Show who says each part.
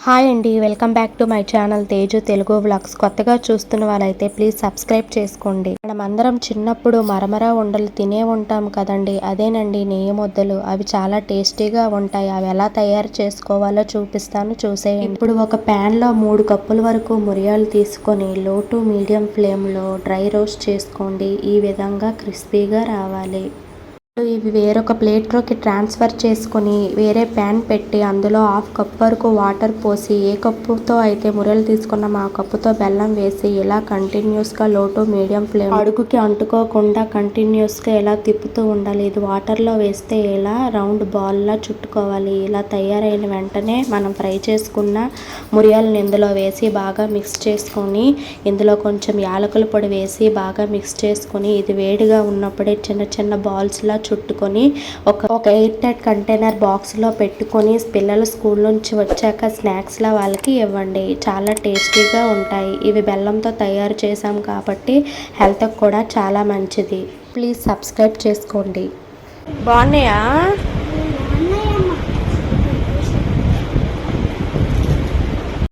Speaker 1: Hi అండి, welcome back to my channel Teju Telugu vlogs. కొత్తగా చూస్తున్న వాళ్ళైతే ప్లీజ్ సబ్స్క్రైబ్ చేసుకోండి. మనం అందరం చిన్నప్పుడు మరమర ఉండలు తినే ఉంటాం కదండి. అదేనండి నెయ్యి ముద్దలు. అవి చాలా టేస్టీగా ఉంటాయి. అవి ఎలా తయారు చేసుకోవాలో చూపిస్తాను, చూసేయండి. ఇప్పుడు ఒక ప్యాన్లో 3 కప్పుల వరకు మిరియాలు తీసుకొని లో టు మీడియం ఫ్లేమ్లో డ్రై రోస్ట్ చేసుకోండి. ఈ విధంగా క్రిస్పీగా రావాలి. ఇవి వేరొక ప్లేట్లోకి ట్రాన్స్ఫర్ చేసుకొని వేరే ప్యాన్ పెట్టి అందులో 1/2 కప్ వరకు వాటర్ పోసి ఏ కప్పుతో అయితే మురలు తీసుకున్నాం ఆ కప్పుతో బెల్లం వేసి ఇలా కంటిన్యూస్గా లో టు మీడియం ఫ్లేమ్ అడుగుకి అంటుకోకుండా కంటిన్యూస్గా ఇలా తిప్పుతూ ఉండాలి. ఇది వాటర్లో వేస్తే ఇలా రౌండ్ బాల్లా చుట్టుకోవాలి. ఇలా తయారైన వెంటనే మనం ఫ్రై చేసుకున్న మురియాలను ఇందులో వేసి బాగా మిక్స్ చేసుకొని ఇందులో కొంచెం యాలకుల పొడి వేసి బాగా మిక్స్ చేసుకొని ఇది వేడిగా ఉన్నప్పుడే చిన్న చిన్న బాల్స్లా చుట్టుకొని ఒక ఎయిర్ టైట్ కంటైనర్ బాక్స్లో పెట్టుకొని పిల్లలు స్కూల్ నుంచి వచ్చాక స్నాక్స్లా వాళ్ళకి ఇవ్వండి. చాలా టేస్టీగా ఉంటాయి. ఇవి బెల్లంతో తయారు చేసాం కాబట్టి హెల్త్కి కూడా చాలా మంచిది. ప్లీజ్ సబ్స్క్రైబ్ చేసుకోండి. బాగున్నాయా?